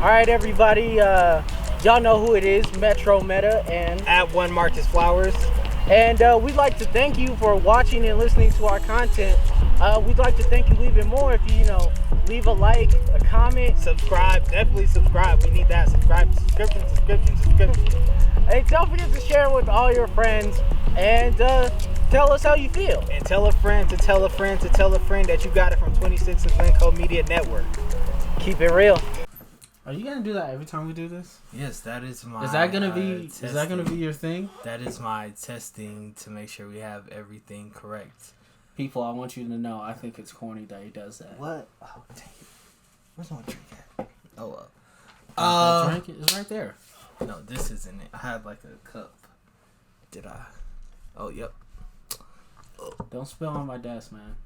All right, everybody. Y'all know who it is, Metro Meta, and at one Marcus Flowers. And we'd like to thank you for watching and listening to our content. We'd like to thank you even more if you leave a like, a comment, subscribe. Definitely subscribe. We need that. Subscribe, subscription. Hey, don't forget to share with all your friends and tell us how you feel. And tell a friend to tell a friend to tell a friend that you got it from 26 and Glencoe Media Network. Keep it real. Are you gonna do that every time we do this? Yes, that is my. Is that gonna be? Testing. Is that gonna be your thing? That is my testing to make sure we have everything correct. People, I want you to know, I think it's corny that he does that. What? Oh, dang it! Where's my drink at? Oh, the drink is right there. No, this isn't it. I had like a cup. Did I? Oh, yep. Don't spill on my desk, man.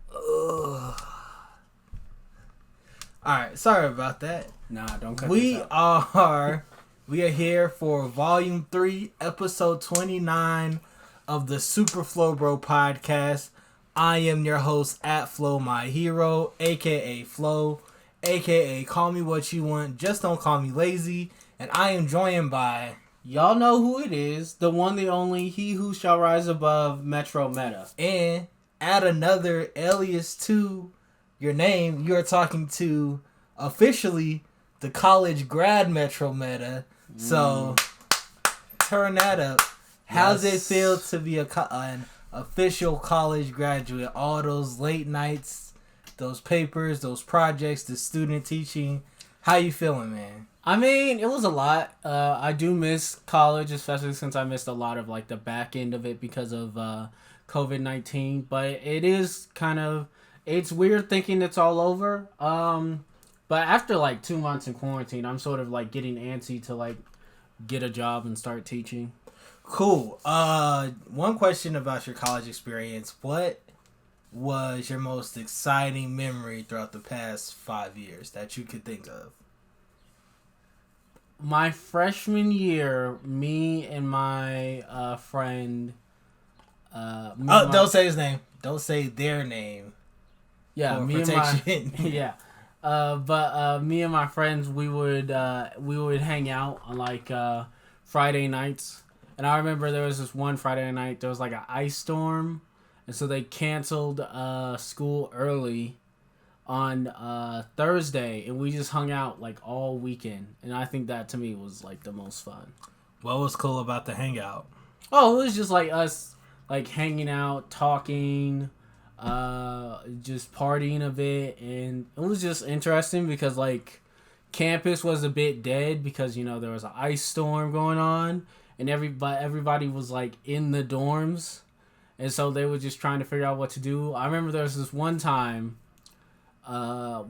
Alright, sorry about that. Nah, don't cut We this out. are here for Volume 3, Episode 29 of the Super Flow Bro Podcast. I am your host at Flow My Hero, aka Flow, aka Call Me What You Want, just don't call me lazy. And I am joined by... Y'all know who it is, the one, the only, he who shall rise above, Metro Meta. And add another alias to your name, you're talking to officially the college grad Metro Meta. So turn that up. How's it feel to be an official college graduate? All those late nights, those papers, those projects, the student teaching. How you feeling, man? I mean, it was a lot. I do miss college, especially since I missed a lot of like the back end of it because of COVID-19. But it is kind of, it's weird thinking it's all over. But after like 2 months in quarantine, I'm sort of like getting antsy to like get a job and start teaching. Cool. One question about your college experience. What was your most exciting memory throughout the past 5 years that you could think of? My freshman year, me and my friend... don't say his name. Don't say their name. Yeah, me protection. And my... Yeah. But me and my friends, we would hang out on like Friday nights. And I remember there was this one Friday night, there was like an ice storm. And so they canceled school early on Thursday, and we just hung out like all weekend, and I think that to me was like the most fun. What was cool about the hangout? Oh, it was just like us like hanging out, talking, just partying a bit, and it was just interesting because like campus was a bit dead because there was an ice storm going on, and everybody was like in the dorms, and so they were just trying to figure out what to do. I remember there was this one time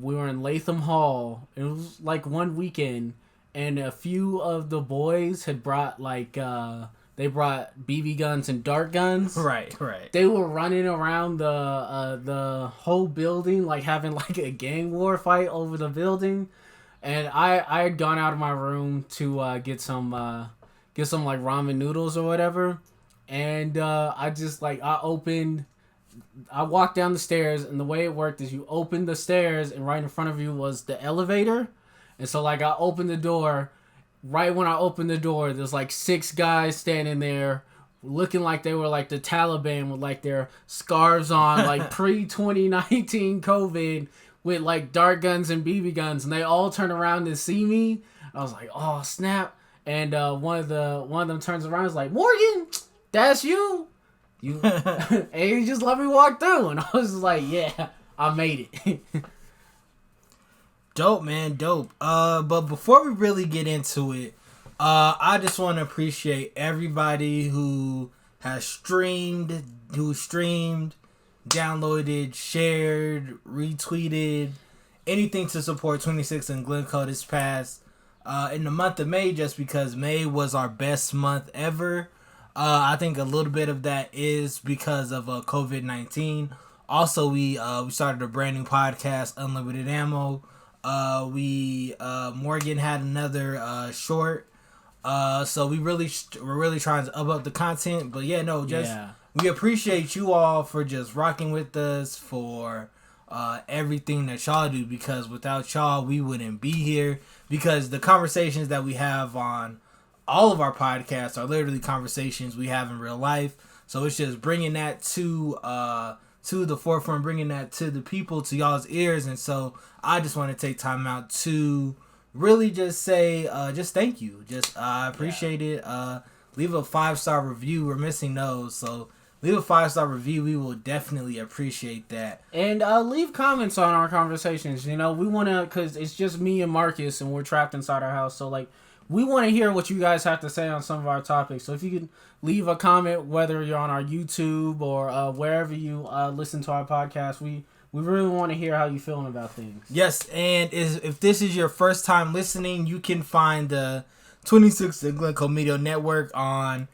we were in Latham Hall. It was like one weekend, and a few of the boys had brought like they brought BB guns and dart guns. Right. They were running around the whole building, like having like a gang war fight over the building. And I had gone out of my room to get some like ramen noodles or whatever, and I walked down the stairs, and the way it worked is you opened the stairs, and right in front of you was the elevator. And so, like, I opened the door. Right when I opened the door, there's, like, 6 guys standing there looking like they were, like, the Taliban with, like, their scarves on, like, pre-2019 COVID with, like, dart guns and BB guns. And they all turn around and see me. I was like, oh, snap. And one of them turns around and is like, Morgan, that's you? And he just let me walk through, and I was just like, yeah, I made it. Dope, man, dope. But before we really get into it, I just want to appreciate everybody who has streamed, downloaded, shared, retweeted, anything to support 26 and Glencoe this past in the month of May, just because May was our best month ever. I think a little bit of that is because of COVID-19. Also, we started a brand new podcast, Unlimited Ammo. Morgan had another short. So we're really trying to up the content. But we appreciate you all for just rocking with us, for everything that y'all do, because without y'all, we wouldn't be here. Because the conversations that we have on all of our podcasts are literally conversations we have in real life. So it's just bringing that to the forefront, bringing that to the people, to y'all's ears. And so I just want to take time out to really just say, just thank you. Just I appreciate it. Leave a 5-star review. We're missing those, so leave a 5-star review. We will definitely appreciate that. And leave comments on our conversations. You know, we want to, because it's just me and Marcus, and we're trapped inside our house. So, like, we want to hear what you guys have to say on some of our topics. So if you can leave a comment, whether you're on our YouTube or wherever you listen to our podcast, we really want to hear how you're feeling about things. Yes, and if this is your first time listening, you can find the 26 and Glencoe Media Network on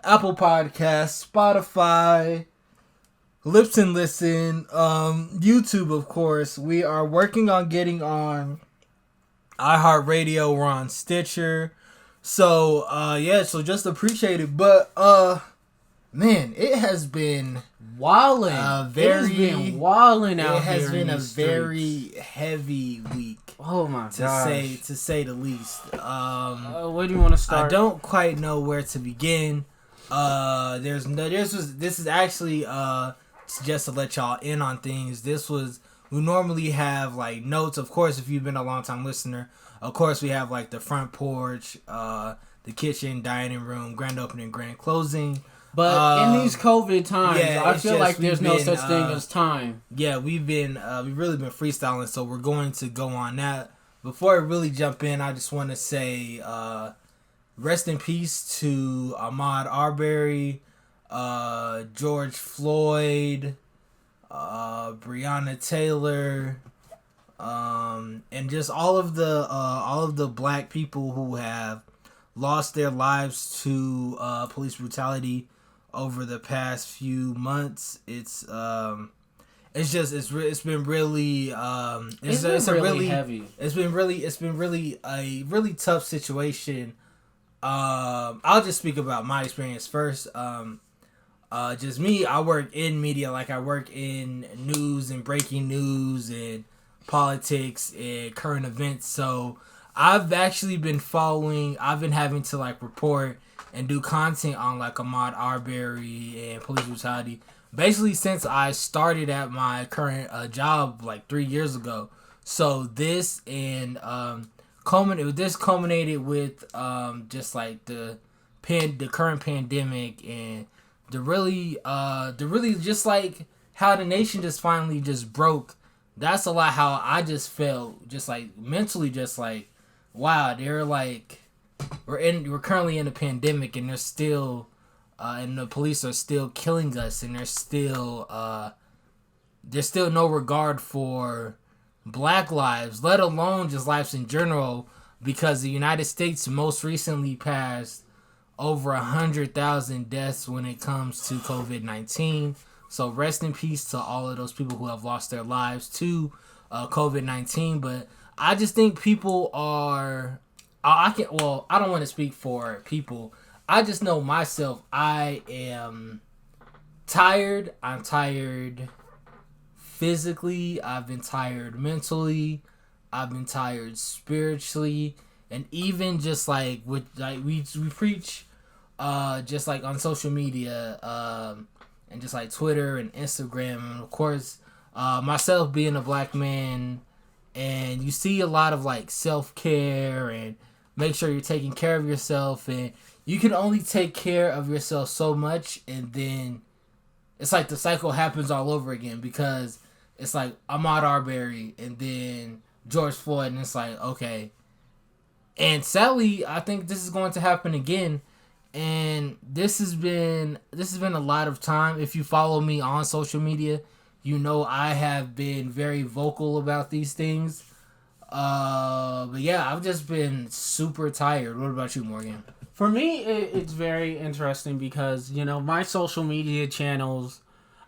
Apple Podcasts, Spotify, Lips and Listen, YouTube, of course. We are working on getting on iHeartRadio. We're on Stitcher. So, so just appreciate it. But, man, it has been wallin'. It has been wallin' out here. It has been a streets. very heavy week. Oh my gosh. To say the least. Where do you want to start? I don't quite know where to begin. This is actually just to let y'all in on things. We normally have like notes. Of course, if you've been a long time listener, of course we have like the front porch, the kitchen, dining room, grand opening, grand closing. But in these COVID times, I feel like there's no such thing as time. Yeah, we've really been freestyling, so we're going to go on that. Before I really jump in, I just want to say rest in peace to Ahmaud Arbery, George Floyd, Breonna Taylor, and just all of the black people who have lost their lives to police brutality over the past few months. It's been really heavy. It's been really a really tough situation. I'll just speak about my experience first. Just me, I work in media, like I work in news and breaking news and politics and current events. So I've actually been having to like report and do content on like Ahmaud Arbery and police brutality basically since I started at my current job like 3 years ago. So this and culminated with just like the current pandemic and the really just like how the nation just finally just broke. That's a lot how I just felt, just like mentally, just like, wow, they're like, we're currently in a pandemic and they're still and the police are still killing us, and there's still no regard for black lives, let alone just lives in general, because the United States most recently passed over 100,000 deaths when it comes to COVID-19. So rest in peace to all of those people who have lost their lives to COVID-19. But I just think people are, I don't want to speak for people. I just know myself. I am tired. I'm tired physically. I've been tired mentally. I've been tired spiritually. And even just like with like we preach just like on social media and just like Twitter and Instagram, and of course myself being a black man, and you see a lot of like self-care and make sure you're taking care of yourself, and you can only take care of yourself so much, and then it's like the cycle happens all over again, because it's like Ahmaud Arbery and then George Floyd, and it's like, okay. And sadly, I think this is going to happen again. And this has been a lot of time. If you follow me on social media, you know I have been very vocal about these things. But yeah, I've just been super tired. What about you, Morgan? For me, it's very interesting because, you know, my social media channels,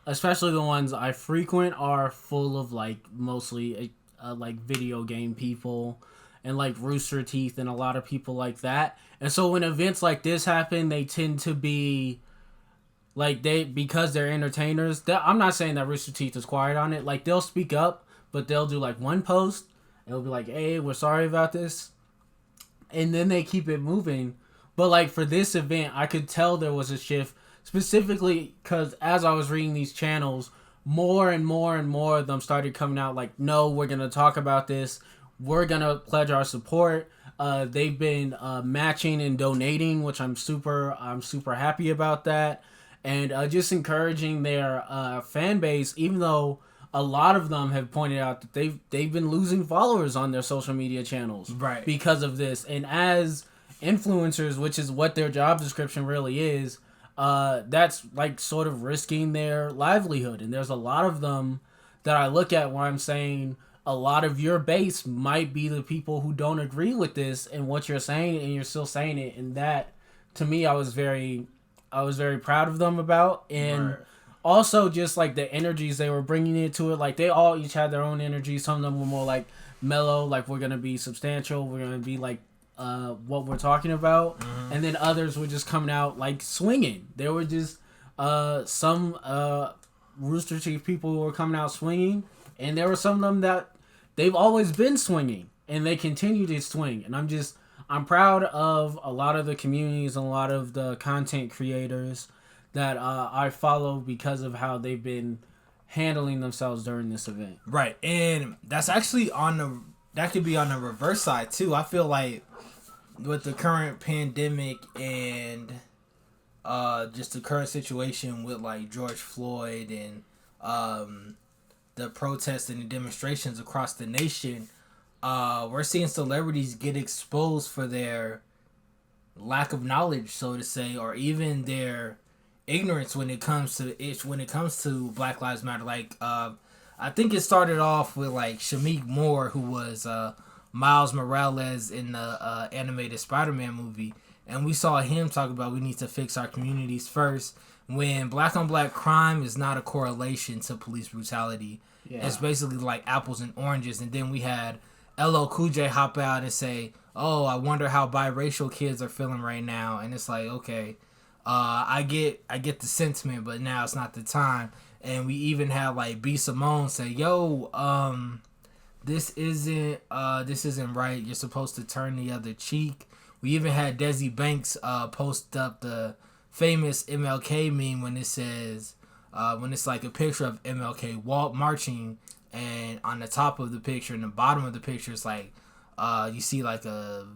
especially the ones I frequent, are full of like mostly like video game people and like Rooster Teeth and a lot of people like that. And so when events like this happen, they tend to be like because they're entertainers. I'm not saying that Rooster Teeth is quiet on it. Like they'll speak up, but they'll do like one post. And it'll be like, "Hey, we're sorry about this," and then they keep it moving. But like for this event, I could tell there was a shift specifically because as I was reading these channels, more and more and more of them started coming out like, "No, we're gonna talk about this. We're gonna pledge our support." They've been matching and donating, which I'm super happy about that, and just encouraging their fan base. Even though a lot of them have pointed out that they've been losing followers on their social media channels, right, because of this. And as influencers, which is what their job description really is, that's like sort of risking their livelihood. And there's a lot of them that I look at where I'm saying, a lot of your base might be the people who don't agree with this and what you're saying, and you're still saying it. And that, to me, I was very proud of them about. And also just like the energies they were bringing into it. Like they all each had their own energy. Some of them were more like mellow, like we're going to be substantial. We're going to be like what we're talking about. Mm-hmm. And then others were just coming out like swinging. There were just some Rooster Teeth people who were coming out swinging. And there were some of them that they've always been swinging, and they continue to swing. And I'm proud of a lot of the communities and a lot of the content creators that I follow because of how they've been handling themselves during this event. Right, and that's actually that could be on the reverse side too. I feel like with the current pandemic and just the current situation with like George Floyd and the protests and the demonstrations across the nation, we're seeing celebrities get exposed for their lack of knowledge, so to say, or even their ignorance when it comes to Black Lives Matter. Like I think it started off with like Shameik Moore, who was Miles Morales in the animated Spider-Man movie, and we saw him talk about we need to fix our communities first. When black on black crime is not a correlation to police brutality. Yeah. It's basically like apples and oranges. And then we had LL Cool J hop out and say, "Oh, I wonder how biracial kids are feeling right now." And it's like, okay, I get the sentiment, but now it's not the time. And we even had like B Simone say, "Yo, this isn't right. You're supposed to turn the other cheek." We even had Desi Banks post up the famous MLK meme when it says, when it's like a picture of MLK marching, and on the top of the picture and the bottom of the picture, it's like you see like a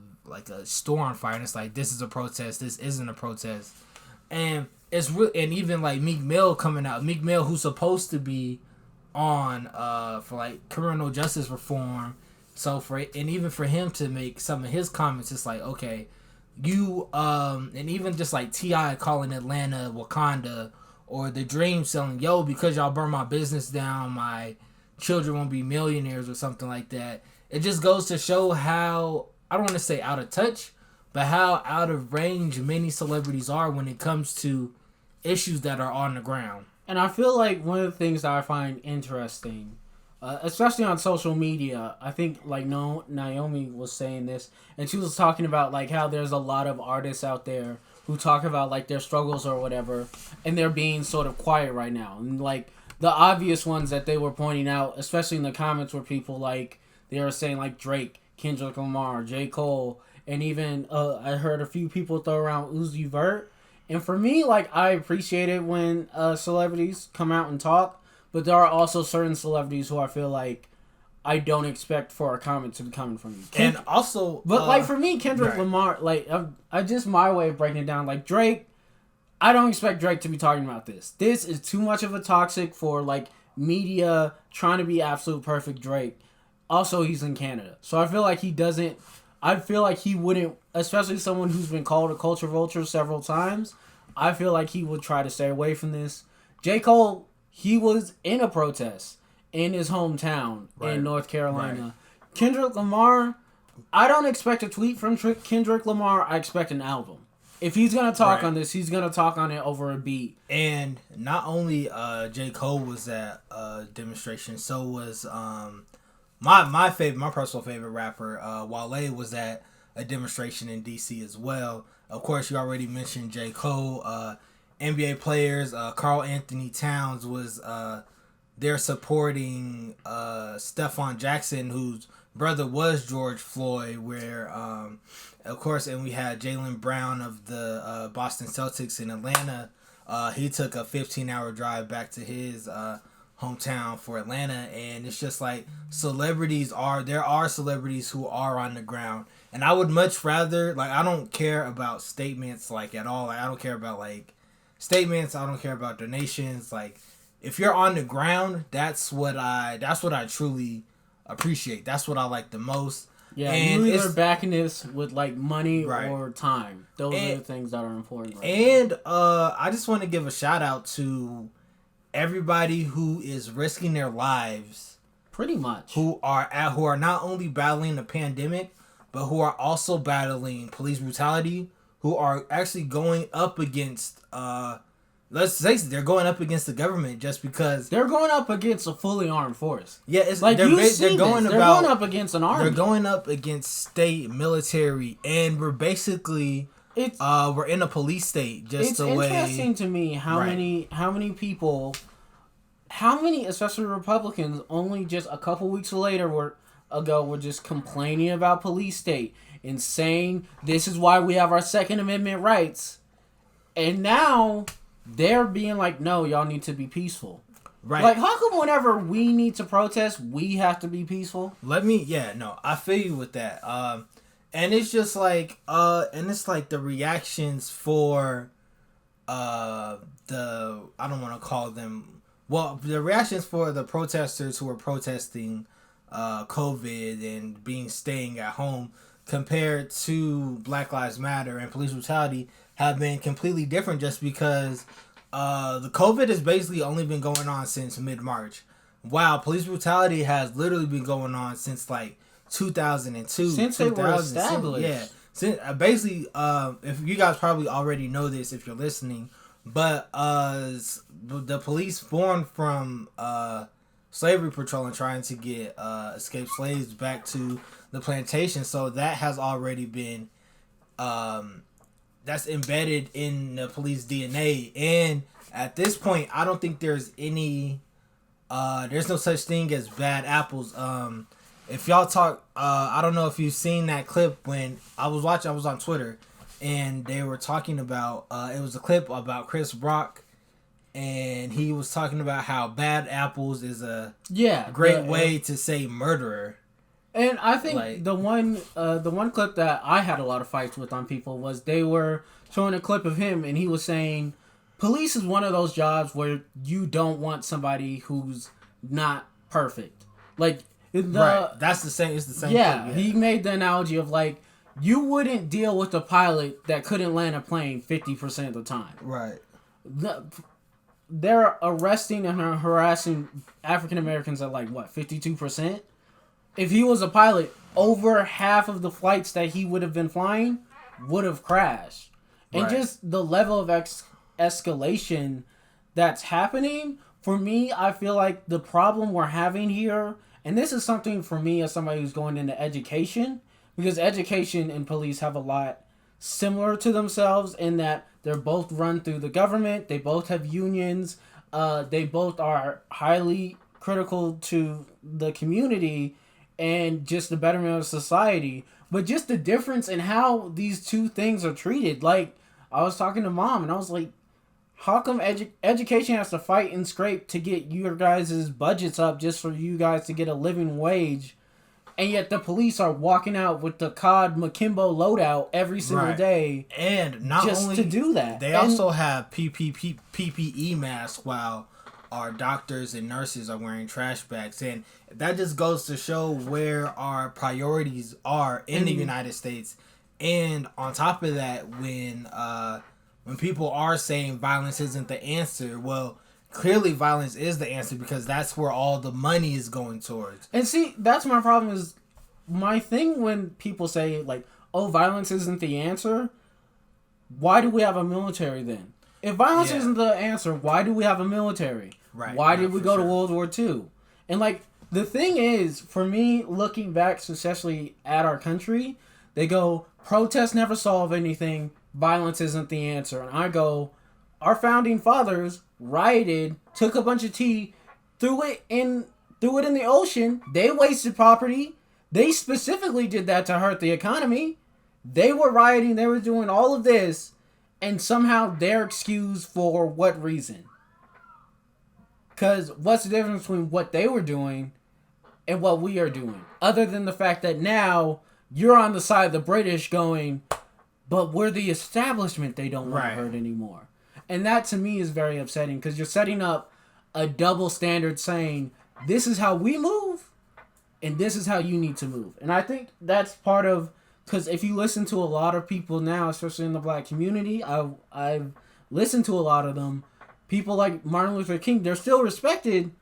store on fire, and it's like, this is a protest, this isn't a protest. And it's real. And even like Meek Mill coming out, Meek Mill, who's supposed to be on for like criminal justice reform, and even for him to make some of his comments, it's like, okay, you and even just like T.I. calling Atlanta Wakanda, or The Dream selling, "Yo, because y'all burn my business down, my children won't be millionaires," or something like that. It just goes to show how, I don't want to say out of touch, but how out of range many celebrities are when it comes to issues that are on the ground. And I feel like one of the things that I find interesting, especially on social media, I think like Naomi was saying this, and she was talking about like how there's a lot of artists out there who talk about like their struggles or whatever, and they're being sort of quiet right now. And like the obvious ones that they were pointing out, especially in the comments, were people like, they were saying like Drake, Kendrick Lamar, J. Cole, and even I heard a few people throw around Uzi Vert. And for me, like, I appreciate it when celebrities come out and talk, but there are also certain celebrities who I feel like I don't expect for a comment to be coming from you. And also, but like for me, Kendrick Lamar, like I just, my way of breaking it down, like Drake, I don't expect Drake to be talking about this. This is too much of a toxic for like media trying to be absolute perfect Drake. Also, he's in Canada, so I feel like he doesn't. I feel like he wouldn't, especially someone who's been called a culture vulture several times. I feel like he would try to stay away from this. J. Cole, he was in a protest in his hometown in North Carolina. Right. Kendrick Lamar, I don't expect a tweet from Kendrick Lamar. I expect an album. If he's going to talk on this, he's going to talk on it over a beat. And not only J. Cole was at a demonstration, so was my personal favorite rapper, Wale, was at a demonstration in D.C. as well. Of course, you already mentioned J. Cole. NBA players. Karl Anthony Towns was there supporting Stephon Jackson, whose brother was George Floyd. Where of course, and we had Jaylen Brown of the Boston Celtics in Atlanta. He took a 15-hour drive back to his hometown for Atlanta, and it's just like there are celebrities who are on the ground, and I would much rather, like, I don't care about statements like at all. Like, I don't care about like statements. I don't care about donations. Like, if you're on the ground, that's what I truly appreciate. That's what I like the most. Yeah, and you either backing this with like money right. or time. Those are the things that are important. Right and now. I just want to give a shout out to everybody who is risking their lives, pretty much, who are not only battling the pandemic, but who are also battling police brutality, who are actually going up against let's face it, they're going up against the government just because they're going up against a fully armed force. Yeah, it's like they're going up against an army. They're going up against state military, and we're basically we're in a police state. Just the way. It's interesting to me how many people, especially Republicans, only just a couple weeks were just complaining about police state and saying this is why we have our Second Amendment rights, and now they're being like, no, y'all need to be peaceful. Right. Like, how come whenever we need to protest, we have to be peaceful? I feel you with that. And it's just like, the reactions for, I don't want to call them, the reactions for the protesters who are protesting, COVID and staying at home compared to Black Lives Matter and police brutality have been completely different, just because the COVID has basically only been going on since mid-March. Wow, police brutality has literally been going on since like 2002. Since they were established. Since if you guys probably already know this if you're listening, but the police formed from slavery patrol and trying to get escaped slaves back to the plantation. So that has already been that's embedded in the police DNA. And at this point, I don't think there's any there's no such thing as bad apples. If y'all talk, I don't know if you've seen that clip when I was on Twitter, and they were talking about it was a clip about Chris Rock, and he was talking about how bad apples is a great way to say murderer. And I think the one clip that I had a lot of fights with on people was they were showing a clip of him, and he was saying police is one of those jobs where you don't want somebody who's not perfect. Like that's the same. It's the same. Yeah, thing, he made the analogy of like you wouldn't deal with a pilot that couldn't land a plane 50% of the time. Right. They're arresting and harassing African Americans at like what 52%. If he was a pilot, over half of the flights that he would have been flying would have crashed. And just the level of escalation that's happening, for me, I feel like the problem we're having here, and this is something for me as somebody who's going into education, because education and police have a lot similar to themselves in that they're both run through the government, they both have unions, they both are highly critical to the community and just the betterment of society. But just the difference in how these two things are treated. Like, I was talking to Mom, and I was like, how come education has to fight and scrape to get your guys' budgets up just for you guys to get a living wage, and yet the police are walking out with the COD McKimbo loadout every single day, and not just only to do that. They also have PPE masks while our doctors and nurses are wearing trash bags, and that just goes to show where our priorities are in the United States. And on top of that, when people are saying violence isn't the answer, well, clearly violence is the answer, because that's where all the money is going towards. And see, that's my problem. Is my thing when people say like, oh, violence isn't the answer, why do we have a military then? If violence isn't the answer, why do we have a military? Right. Why did we go to World War II? And like, the thing is, for me, looking back, especially at our country, they go, protests never solve anything, violence isn't the answer. And I go, our founding fathers rioted, took a bunch of tea, threw it in the ocean. They wasted property. They specifically did that to hurt the economy. They were rioting. They were doing all of this, and somehow they're excused for what reason? Because what's the difference between what they were doing and what we are doing? Other than the fact that now you're on the side of the British going, but we're the establishment they don't want to hurt anymore. And that to me is very upsetting because you're setting up a double standard saying, this is how we move and this is how you need to move. And I think that's part of, because if you listen to a lot of people now, especially in the black community, I've listened to a lot of them. People like Martin Luther King, they're still respected,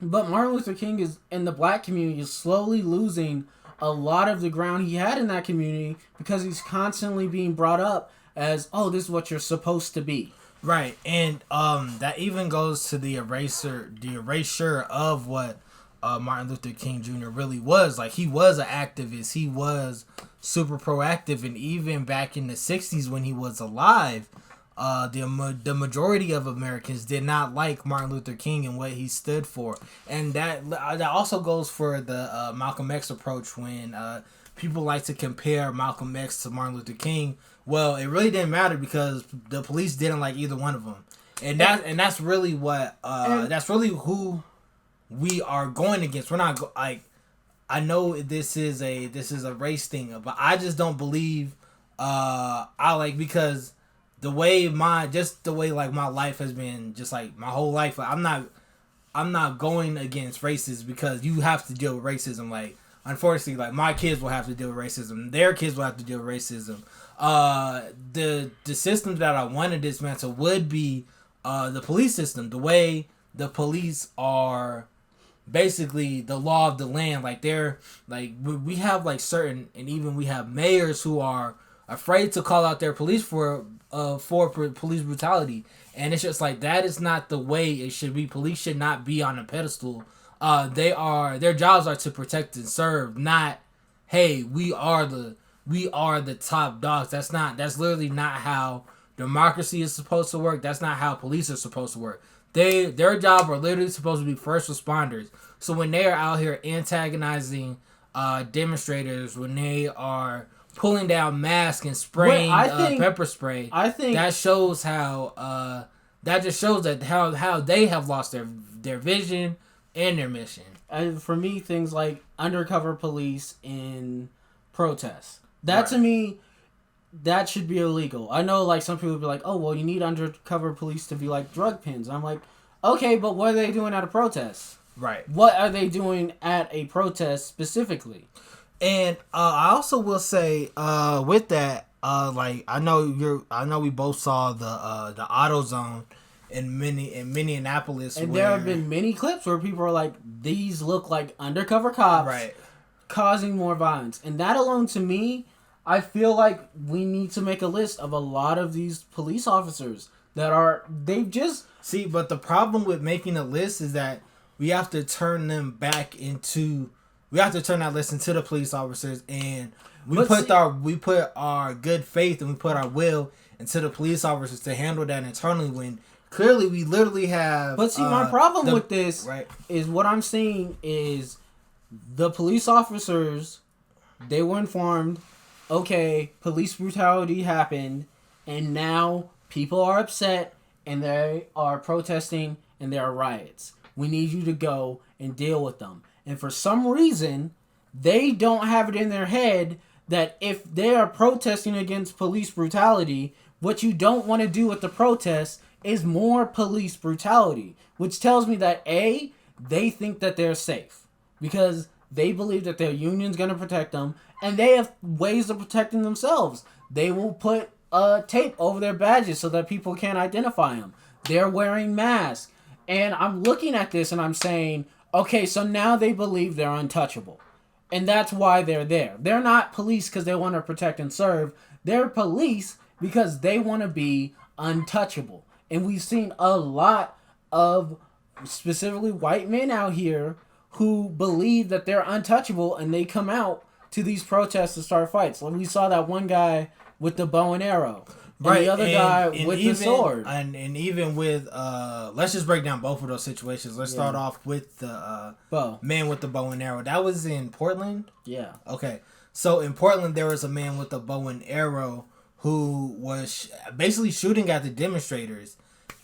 but Martin Luther King is in the black community is slowly losing a lot of the ground he had in that community because he's constantly being brought up as, oh, this is what you're supposed to be. Right, and that even goes to the erasure of what Martin Luther King Jr. really was. Like, he was an activist. He was super proactive, and even back in the 60s when he was alive, the majority of Americans did not like Martin Luther King and what he stood for. And that also goes for the Malcolm X approach when people like to compare Malcolm X to Martin Luther King. Well, it really didn't matter because the police didn't like either one of them. And that's really what that's really who we are going against. We're not I know this is a race thing, but I just don't believe because the way my life has been, just like my whole life, like, I'm not going against races because you have to deal with racism. Like, unfortunately, like, my kids will have to deal with racism. Their kids will have to deal with racism. The systems that I want to dismantle would be the police system. The way the police are basically the law of the land. Like, they're like, we have like certain, and even we have mayors who are afraid to call out their police for police brutality, and it's just like, that is not the way it should be. Police should not be on a pedestal. Their jobs are to protect and serve, not, hey, we are the top dogs. That's literally not how democracy is supposed to work. That's not how police are supposed to work. Their job are literally supposed to be first responders. So when they are out here antagonizing demonstrators, when they are pulling down masks and spraying pepper spray, I think that shows how that just shows that how they have lost their vision and their mission. And for me, things like undercover police in protests, to me, that should be illegal. I know, like, some people would be like, oh, well, you need undercover police to be like drug pins. I'm like, okay, but what are they doing at a protest? Right. What are they doing at a protest specifically? And I also will say, with that, like, I know we both saw the AutoZone in Minneapolis, and there have been many clips where people are like, these look like undercover cops, right, causing more violence. And that alone, to me, I feel like we need to make a list of a lot of these police officers that they've just... See, but the problem with making a list is that we have to turn them back into... We have to turn that list into the police officers, and we put our good faith and we put our will into the police officers to handle that internally, when clearly we literally have... But see, my problem with this is what I'm seeing is the police officers, they were informed, okay, police brutality happened, and now people are upset, and they are protesting, and there are riots. We need you to go and deal with them. And for some reason, they don't have it in their head that if they are protesting against police brutality, what you don't want to do with the protest is more police brutality. Which tells me that, A, they think that they're safe because they believe that their union's going to protect them, and they have ways of protecting themselves. They will put tape over their badges so that people can't identify them. They're wearing masks. And I'm looking at this and I'm saying, okay, so now they believe they're untouchable. And that's why they're there. They're not police because they want to protect and serve. They're police because they want to be untouchable. And we've seen a lot of specifically white men out here who believe that they're untouchable, and they come out to these protests to start fights. Like, we saw that one guy with the bow and arrow. and the other guy with the sword. And even with let's just break down both of those situations. Let's start off with the man with the bow and arrow. That was in Portland? Yeah. Okay. So in Portland there was a man with a bow and arrow who was basically shooting at the demonstrators,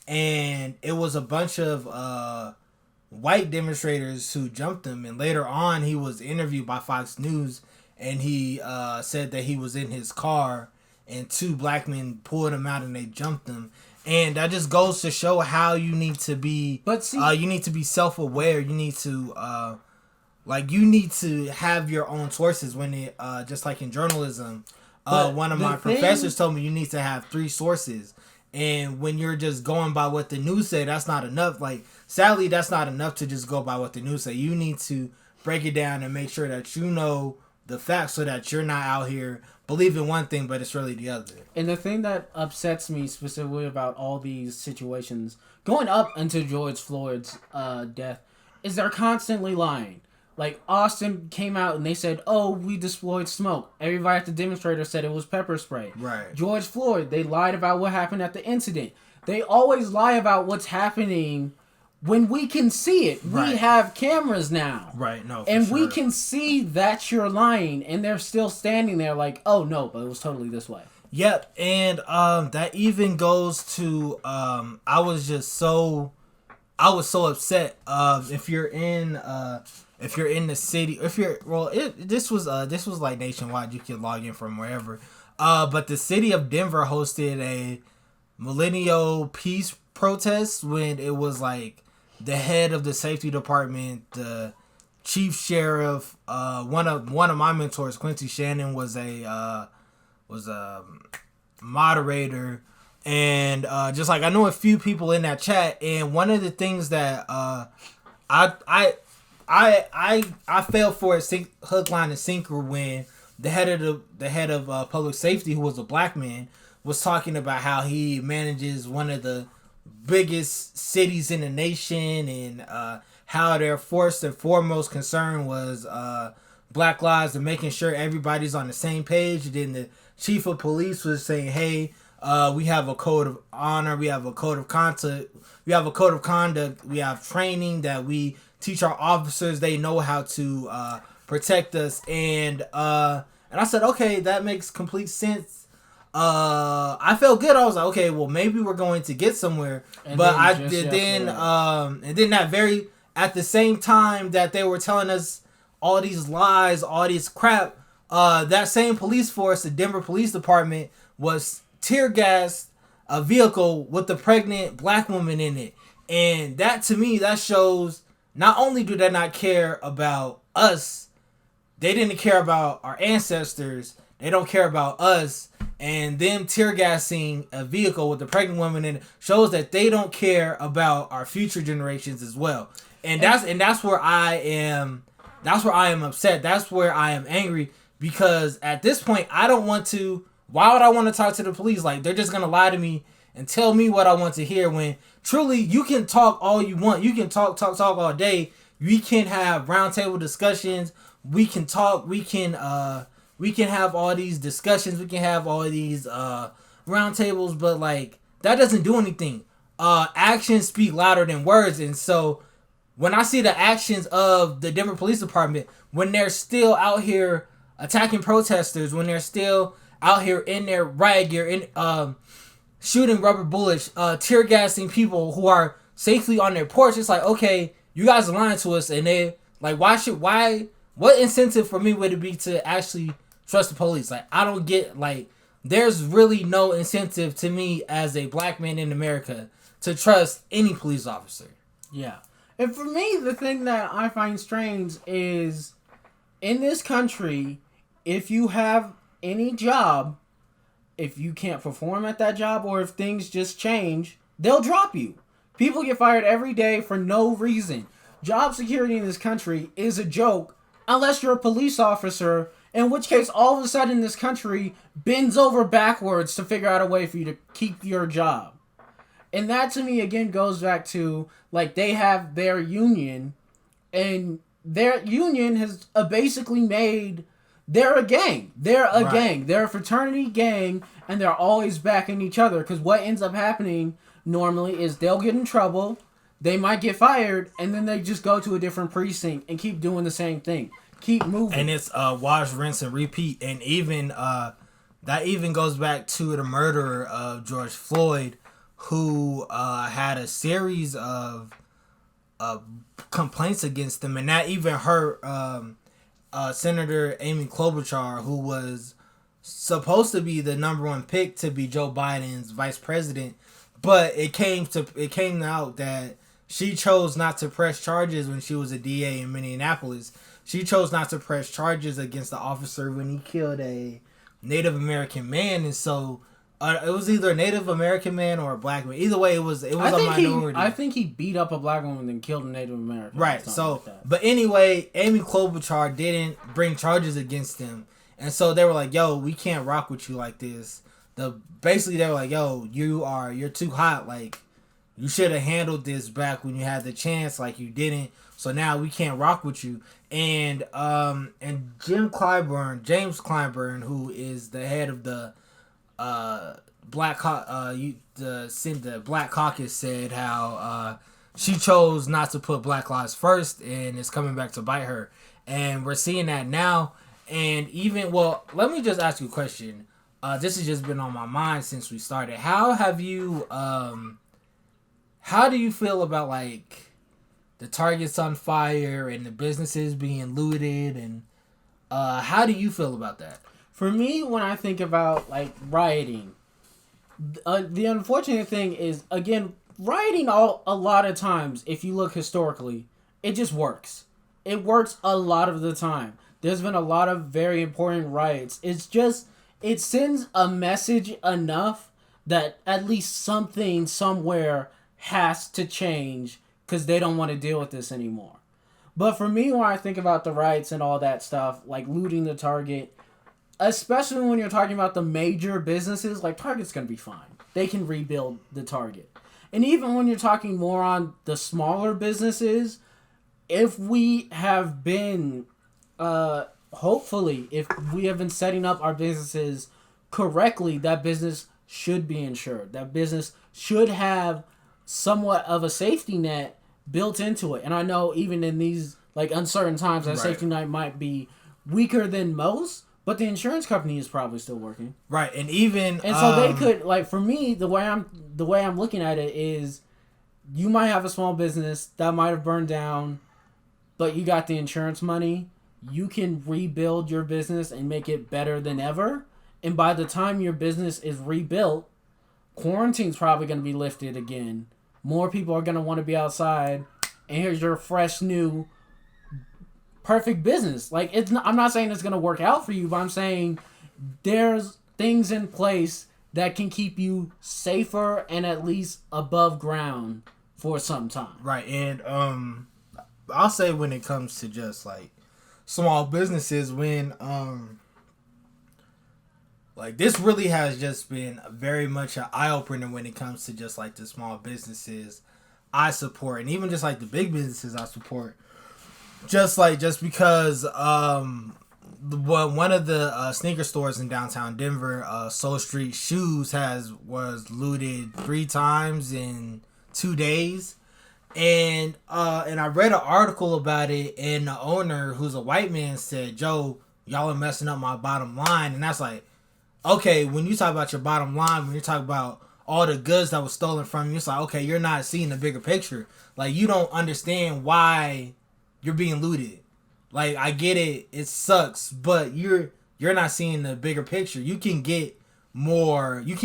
and it was a bunch of white demonstrators who jumped him, and later on he was interviewed by Fox News, and he said that he was in his car and two black men pulled him out and they jumped him. And that just goes to show how you need to be you need to be self-aware. You need to you need to have your own sources when it just like in journalism. One of my professors told me you need to have 3 sources. And when you're just going by what the news say, that's not enough. Like, sadly, that's not enough to just go by what the news say. You need to break it down and make sure that you know the facts so that you're not out here believing one thing, but it's really the other. And the thing that upsets me specifically about all these situations, going up into George Floyd's death, is they're constantly lying. Like, Austin came out and they said, oh, we deployed smoke. Everybody at the demonstrator said it was pepper spray. Right. George Floyd, they lied about what happened at the incident. They always lie about what's happening when we can see it. Right. We have cameras now. Right, no, and we can see that you're lying, and they're still standing there like, oh, no, but it was totally this way. Yep, and that even goes to, I was so upset. If you're in the city, this was like nationwide. You can log in from wherever. But the city of Denver hosted a millennial peace protest when it was like the head of the safety department, the chief sheriff, one of my mentors, Quincy Shannon, was a moderator, and just like I know a few people in that chat, and one of the things that I fell for it hook, line, and sinker when the head of public safety, who was a black man, was talking about how he manages one of the biggest cities in the nation, and how their first and foremost concern was black lives and making sure everybody's on the same page. And then the chief of police was saying, hey, we have a code of honor, we have a code of conduct, we have training that we teach our officers. They know how to protect us. And I said, okay, that makes complete sense. I felt good. I was like, okay, well, maybe we're going to get somewhere. And but at the same time that they were telling us all these lies, all this crap, that same police force, the Denver Police Department, was tear gassed a vehicle with a pregnant black woman in it. And that, to me, that shows not only do they not care about us, they didn't care about our ancestors, they don't care about us. And them tear gassing a vehicle with a pregnant woman in it shows that they don't care about our future generations as well. And that's where I am. That's where I am upset. That's where I am angry, because at this point I don't want to. Why would I want to talk to the police? Like, they're just gonna lie to me and tell me what I want to hear. When truly you can talk all you want. You can talk all day. We can have roundtable discussions. We can talk. We can have all these discussions. We can have all these roundtables. But like, that doesn't do anything. Actions speak louder than words. And so when I see the actions of the Denver Police Department, when they're still out here attacking protesters, when they're still out here in their riot gear, shooting rubber bullets, tear gassing people who are safely on their porch, it's like, okay, you guys are lying to us. And they like, what incentive for me would it be to actually trust the police? Like, I don't get, like, there's really no incentive to me as a black man in America to trust any police officer. Yeah. And for me, the thing that I find strange is, in this country, if you have any job, if you can't perform at that job, or if things just change, they'll drop you. People get fired every day for no reason. Job security in this country is a joke unless you're a police officer, in which case all of a sudden this country bends over backwards to figure out a way for you to keep your job. And that, to me, again, goes back to, like, they have their union, and their union has basically made they're a gang. They're a Right. gang. They're a fraternity gang, and they're always backing each other. Because what ends up happening normally is they'll get in trouble, they might get fired, and then they just go to a different precinct and keep doing the same thing. Keep moving. And it's wash, rinse, and repeat. And even that even goes back to the murderer of George Floyd, who had a series of complaints against them, and that even hurt Senator Amy Klobuchar, who was supposed to be the number one pick to be Joe Biden's vice president, but it came out that she chose not to press charges when she was a DA in Minneapolis. She chose not to press charges against the officer when he killed a Native American man, and so it was either a Native American man or a black man. Either way, it was a minority. I think he beat up a black woman and killed a Native American. Right. So, but anyway, Amy Klobuchar didn't bring charges against him, and so they were like, "Yo, we can't rock with you like this." Basically they were like, "Yo, you're too hot. Like, you should have handled this back when you had the chance. Like, you didn't. So now we can't rock with you." And James Clyburn, who is the head of the Black Caucus, said how she chose not to put Black lives first, and it's coming back to bite her. And we're seeing that now. And even, well, let me just ask you a question. This has just been on my mind since we started. How do you feel about, like, the Targets on fire and the businesses being looted, and how do you feel about that? For me, when I think about, like, rioting, the unfortunate thing is, again, rioting a lot of times, if you look historically, it just works. It works a lot of the time. There's been a lot of very important riots. It's just, it sends a message enough that at least something somewhere has to change because they don't want to deal with this anymore. But for me, when I think about the riots and all that stuff, like looting the Target, especially when you're talking about the major businesses, like Target's going to be fine. They can rebuild the Target. And even when you're talking more on the smaller businesses, if we have been, hopefully, if we have been setting up our businesses correctly, that business should be insured. That business should have somewhat of a safety net built into it. And I know even in these like uncertain times, that safety net might be weaker than most, but the insurance company is probably still working. Right. And even so they could, like, for me, the way I'm looking at it is, you might have a small business that might have burned down, but you got the insurance money. You can rebuild your business and make it better than ever. And by the time your business is rebuilt, quarantine's probably going to be lifted again. More people are going to want to be outside, and here's your fresh, new, perfect business. Like, I'm not saying it's going to work out for you, but I'm saying there's things in place that can keep you safer and at least above ground for some time. Right. And I'll say when it comes to just like small businesses, when like this really has just been very much an eye-opener when it comes to just like the small businesses I support, and even just like the big businesses I support. Just because one of the sneaker stores in downtown Denver, Soul Street Shoes, was looted 3 times in 2 days. And I read an article about it, and the owner, who's a white man, said, "Joe, y'all are messing up my bottom line." And that's like, okay, when you talk about your bottom line, when you talk about all the goods that was stolen from you, it's like, okay, you're not seeing the bigger picture. Like, you don't understand why you're being looted. Like, I get it, it sucks, but you're not seeing the bigger picture. You can get more goods, you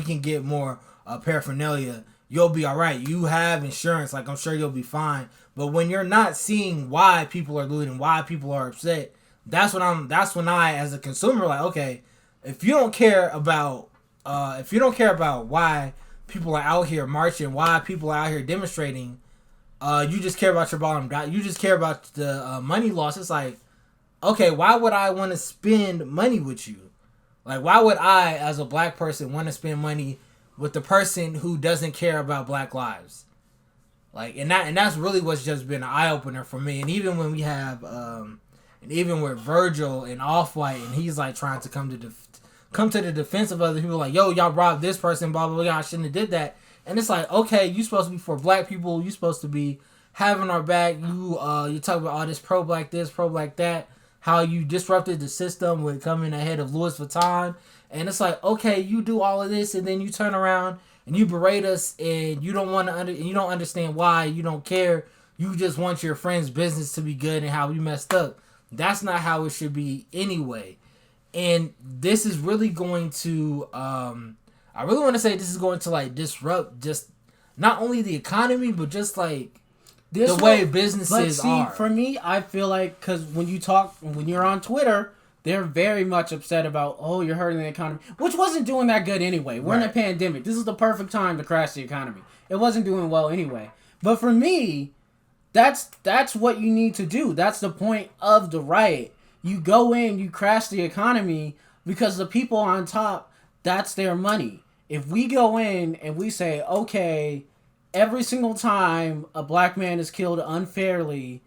can get more paraphernalia. You'll be all right. You have insurance, like, I'm sure you'll be fine. But when you're not seeing why people are looting, why people are upset, that's when I as a consumer, like, okay, if you don't care about why people are out here marching, why people are out here demonstrating, you just care about your bottom dollar. You just care about the money loss. It's like, okay, why would I want to spend money with you? Like, why would I, as a black person, want to spend money with the person who doesn't care about black lives? Like, and that's really what's just been an eye opener for me. And even when we have, And even with Virgil and Off-White, and he's like trying to come to the defense of other people, like, yo, y'all robbed this person, blah, blah, blah, I shouldn't have did that. And it's like, okay, you supposed to be for black people, you supposed to be having our back, you talk about all this pro-black this, pro-black that, how you disrupted the system with coming ahead of Louis Vuitton. And it's like, okay, you do all of this, and then you turn around and you berate us, and you don't want to you don't understand why, you don't care, you just want your friend's business to be good and how we messed up. That's not how it should be anyway. And this is really going to, I really want to say this is going to like disrupt just not only the economy, but just like the way businesses are. For me, I feel like, because when you're on Twitter, they're very much upset about, oh, you're hurting the economy, which wasn't doing that good anyway. We're in a pandemic. This is the perfect time to crash the economy. It wasn't doing well anyway. But for me, that's what you need to do. That's the point of the riot. You go in, you crash the economy because the people on top, that's their money. If we go in and we say, okay, every single time a black man is killed unfairly,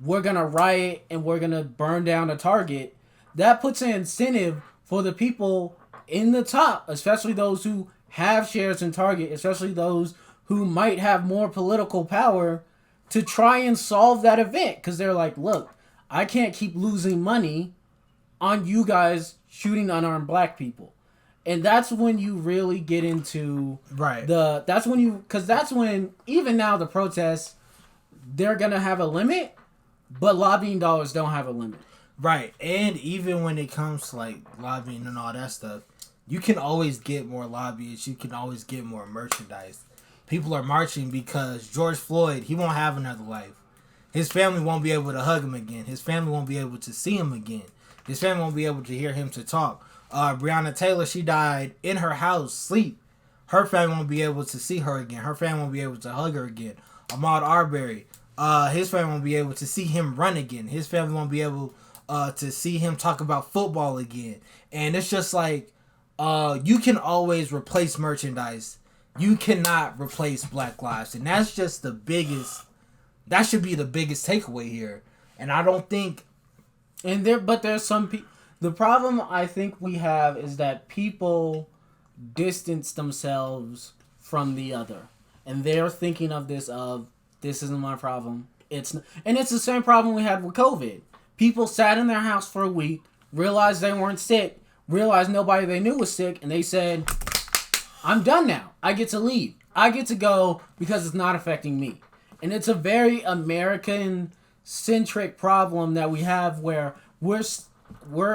we're going to riot and we're going to burn down a Target, that puts an incentive for the people in the top, especially those who have shares in Target, especially those who might have more political power, to try and solve that event. Because they're like, look, I can't keep losing money on you guys shooting unarmed black people. And that's when you really get into that's when even now the protests, they're gonna have a limit, but lobbying dollars don't have a limit. Right. And even when it comes to like lobbying and all that stuff, you can always get more lobbyists, you can always get more merchandise. People are marching because George Floyd, he won't have another life. His family won't be able to hug him again. His family won't be able to see him again. His family won't be able to hear him to talk. Breonna Taylor, she died in her house, sleep. Her family won't be able to see her again. Her family won't be able to hug her again. Ahmaud Arbery, his family won't be able to see him run again. His family won't be able to see him talk about football again. And it's just like, you can always replace merchandise. You cannot replace Black lives. And that's just the biggest, that should be the biggest takeaway here. And I don't think... But there's some people... The problem I think we have is that people distance themselves from the other. And they're thinking of this isn't my problem. It's the same problem we had with COVID. People sat in their house for a week, realized they weren't sick, realized nobody they knew was sick, and they said, I'm done now. I get to leave. I get to go because it's not affecting me. And it's a very American-centric problem that we have where we're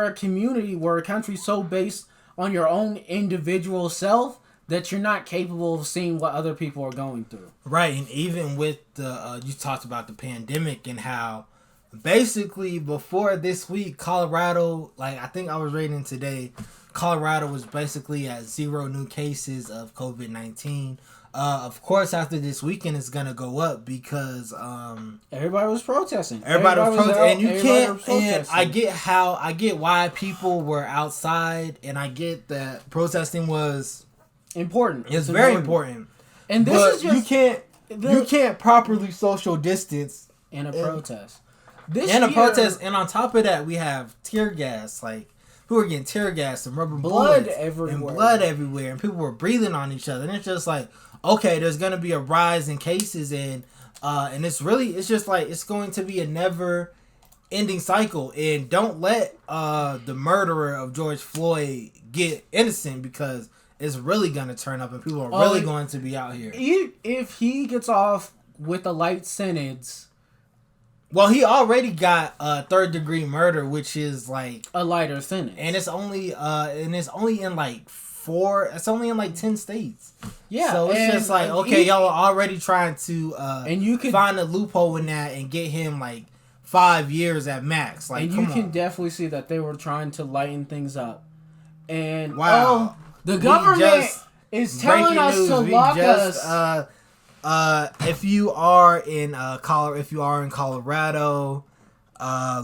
a community, we're a country so based on your own individual self that you're not capable of seeing what other people are going through. Right, and even with the, you talked about the pandemic and how basically before this week, Colorado, like I think I was reading today, Colorado was basically at 0 new cases of COVID-19. Of course, after this weekend, it's gonna go up because everybody was protesting. Everybody was protesting, and you can't. And I get why people were outside, and I get that protesting was important. It's very important. And this is just you can't properly social distance in a protest. And on top of that, we have tear gas, like. Who were getting tear gas and rubber bullets and blood everywhere, and people were breathing on each other, and it's just like, okay, there's gonna be a rise in cases, and it's just like it's going to be a never ending cycle, and don't let the murderer of George Floyd get innocent, because it's really gonna turn up, and people are really going to be out here. If he gets off with a light sentence. Well, he already got third-degree murder, which is like a lighter sentence, and it's only in like 10 states. Yeah, so it's just like, okay, y'all are already trying to and you can find a loophole in that and get him like 5 years at max. Like, and you can definitely see that they were trying to lighten things up. And wow, the government is telling us to lock us. If you are in Colorado,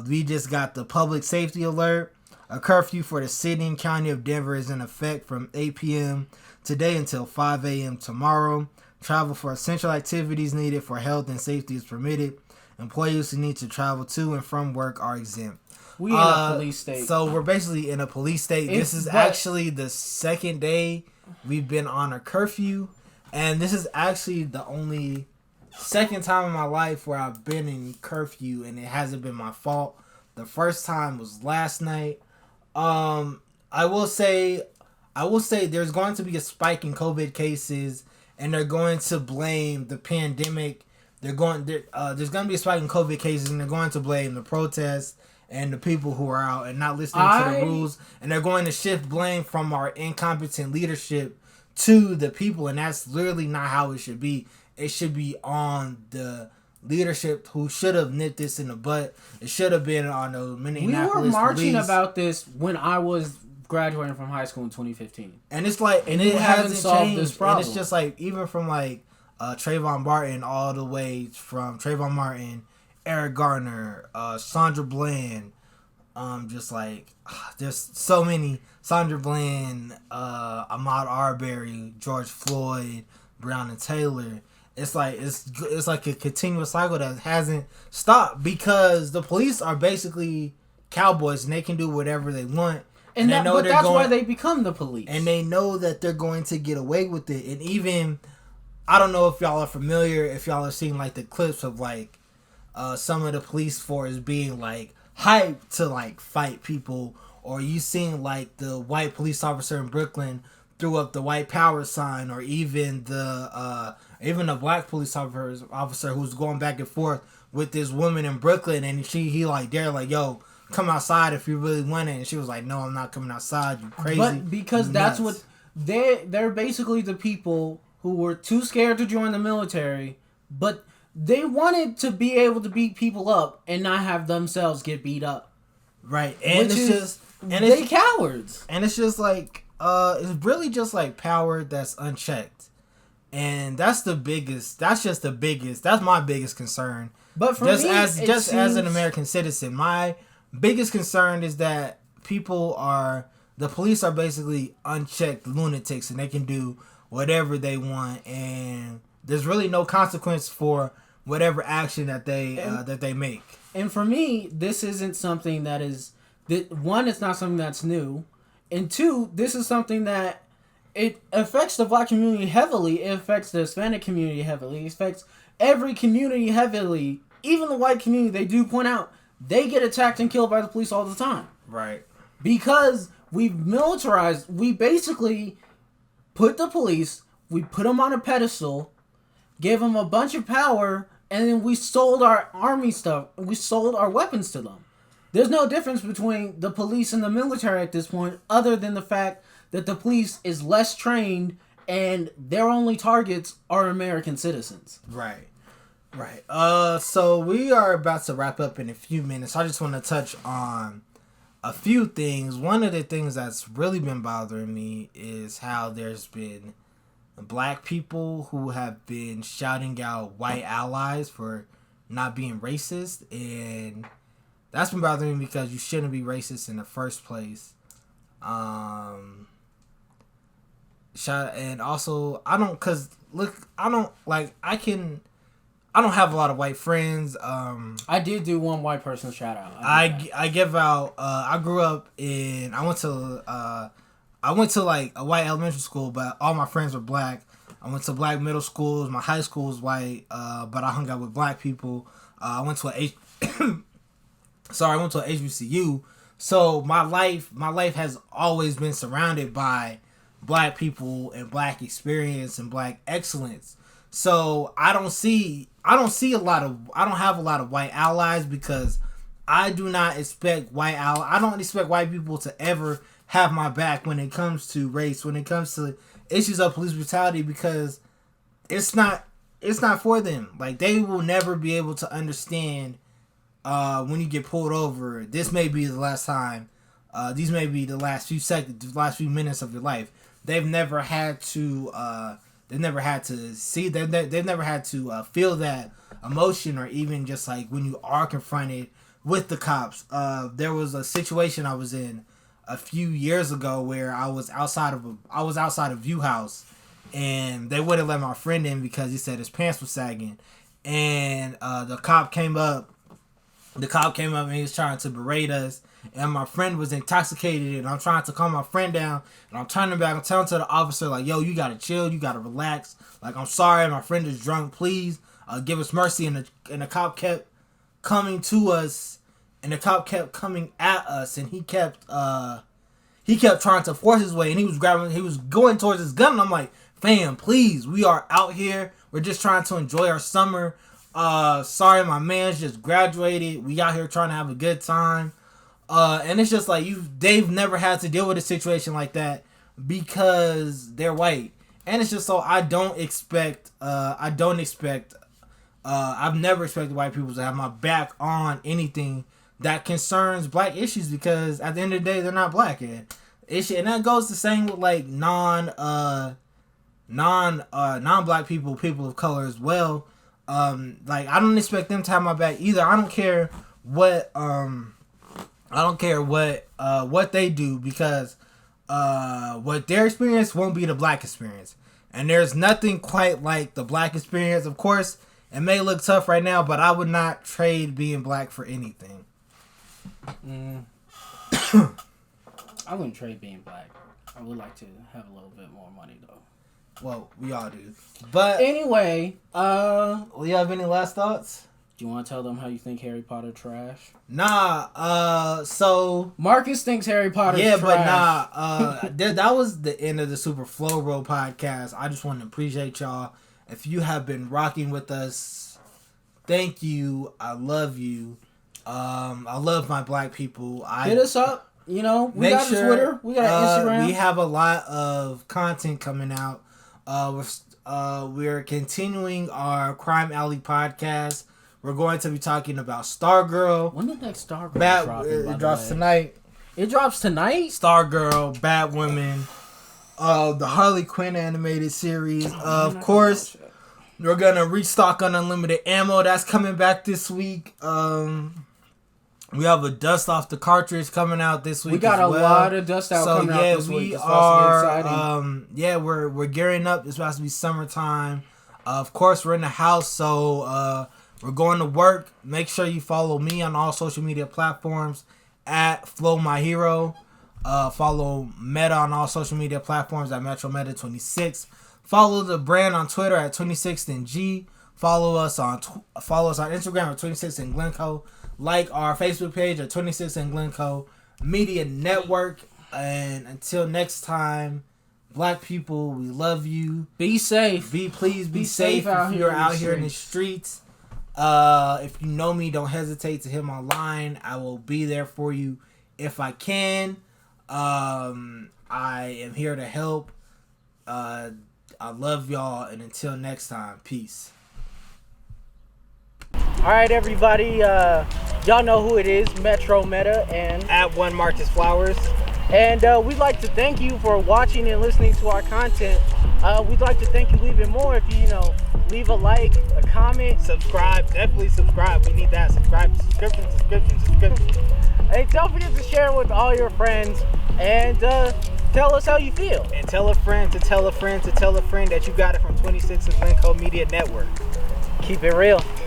we just got the public safety alert. A curfew for the city and county of Denver is in effect from 8 p.m. today until 5 a.m. tomorrow. Travel for essential activities needed for health and safety is permitted. Employees who need to travel to and from work are exempt. We in a police state. So we're basically in a police state. This is actually the second day we've been on a curfew, and this is actually the only second time in my life where I've been in curfew, and it hasn't been my fault. The first time was last night. I will say there's going to be a spike in COVID cases, and they're going to blame the pandemic. There's going to be a spike in COVID cases, and they're going to blame the protests and the people who are out and not listening to the rules, and they're going to shift blame from our incompetent leadership to the people, and that's literally not how it should be. It should be on the leadership who should have nipped this in the butt. It should have been on the Minneapolis We were marching police. about this when I was graduating from high school in 2015. And it's like, and it haven't hasn't solved changed. this problem. And it's just like, even from like Trayvon Martin all the way from Trayvon Martin, Eric Garner, Sandra Bland, just like, there's so many. Sandra Bland, Ahmaud Arbery, George Floyd, Breonna Taylor. It's like a continuous cycle that hasn't stopped because the police are basically cowboys and they can do whatever they want. And that's why they become the police. And they know that they're going to get away with it. And even, I don't know if y'all are familiar, if y'all are seeing like the clips of like some of the police force being like hyped to like fight people, or you seen like the white police officer in Brooklyn threw up the white power sign, or even the black police officer who's going back and forth with this woman in Brooklyn, and he like they're like, yo, come outside if you really want it, and she was like, no, I'm not coming outside, you crazy. But because that's what they're basically the people who were too scared to join the military, but they wanted to be able to beat people up and not have themselves get beat up. Right. And they cowards. And it's just like it's really just like power that's unchecked. And that's my biggest concern. But for just me, as an American citizen, my biggest concern is that the police are basically unchecked lunatics, and they can do whatever they want, and there's really no consequence for whatever action that they make. And for me, this isn't something one, it's not something that's new, and two, this is something that it affects the black community heavily. It affects the Hispanic community heavily. It affects every community heavily. Even the white community, they do point out, they get attacked and killed by the police all the time. Right. Because we've militarized, we basically put the police, we put them on a pedestal, gave them a bunch of power, and then we sold our army stuff, we sold our weapons to them. There's no difference between the police and the military at this point, other than the fact that the police is less trained and their only targets are American citizens. Right. So we are about to wrap up in a few minutes. I just want to touch on a few things. One of the things that's really been bothering me is how there's been black people who have been shouting out white allies for not being racist, and that's been bothering me because you shouldn't be racist in the first place. And also, I don't have a lot of white friends. I did do one white person shout out. I give out. I grew up I went to like a white elementary school, but all my friends were black. I went to black middle schools. My high school was white, but I hung out with black people. I went to a HBCU. So my life has always been surrounded by black people and black experience and black excellence. So I don't have a lot of white allies because I don't expect white people to ever have my back when it comes to race, when it comes to issues of police brutality, because it's not for them. Like, they will never be able to understand when you get pulled over. This may be the last time. These may be the last few seconds, the last few minutes of your life. They've never had to see that. They've never had to feel that emotion, or even just like when you are confronted with the cops. There was a situation I was in a few years ago where I was outside of View House, and they wouldn't let my friend in because he said his pants were sagging, and the cop came up the cop came up and he was trying to berate us, and my friend was intoxicated, and I'm trying to calm my friend down, and I'm turning back, I'm telling to the officer, like, yo, you gotta chill, you gotta relax, like, I'm sorry, my friend is drunk, please, give us mercy, and the cop kept coming to us, and the cop kept coming at us, and he kept trying to force his way, and he was going towards his gun, and I'm like, fam, please, we are out here, we're just trying to enjoy our summer. Sorry, my man's just graduated. We out here trying to have a good time. And it's just like they've never had to deal with a situation like that because they're white. And it's just so I've never expected white people to have my back on anything that concerns black issues, because at the end of the day, they're not black. And that goes the same with like non-black people of color as well. Like, I don't expect them to have my back either. I don't care what they do, because what their experience won't be the black experience. And there's nothing quite like the black experience. Of course, it may look tough right now, but I would not trade being black for anything. I wouldn't trade being black. I would like to have a little bit more money, though. Well, we all do. But anyway, do you have any last thoughts? Do you want to tell them how you think Harry Potter trash? Nah, so Marcus thinks Harry Potter trash. But that was the end of the Super Flow Roll podcast. I just want to appreciate y'all. If you have been rocking with us, thank you. I love you. I love my black people. Hit us up. You know, we got a Twitter. We got an Instagram. We have a lot of content coming out. We're continuing our Crime Alley podcast. We're going to be talking about Stargirl. When did that Stargirl drop? It drops tonight. It drops tonight? Stargirl, Batwoman, the Harley Quinn animated series. Of course, we're going to restock on Unlimited Ammo. That's coming back this week. We have a Dust Off the Cartridge coming out this week. We got a lot of Dust Out coming out this week. It's exciting. We're gearing up. It's about to be summertime. Of course, we're in the house, so we're going to work. Make sure you follow me on all social media platforms at Flow My Hero. Follow Meta on all social media platforms at MetroMeta26. Follow the brand on Twitter at 26thg. Follow us on Instagram at 26th Glencoe. Like our Facebook page at 26th Glencoe Media Network. And until next time, black people, we love you. Be safe. Please be safe if you're out here in the streets. If you know me, don't hesitate to hit my line. I will be there for you if I can. I am here to help. I love y'all, and until next time, peace. Alright, everybody, y'all know who it is, Metro Meta and At One Marcus Flowers. And we'd like to thank you for watching and listening to our content. We'd like to thank you even more if you leave a like, a comment, subscribe. Definitely subscribe. We need that. Subscribe, subscription. And don't forget to share with all your friends and tell us how you feel. And tell a friend to tell a friend to tell a friend that you got it from 26th Glencoe Media Network. Keep it real.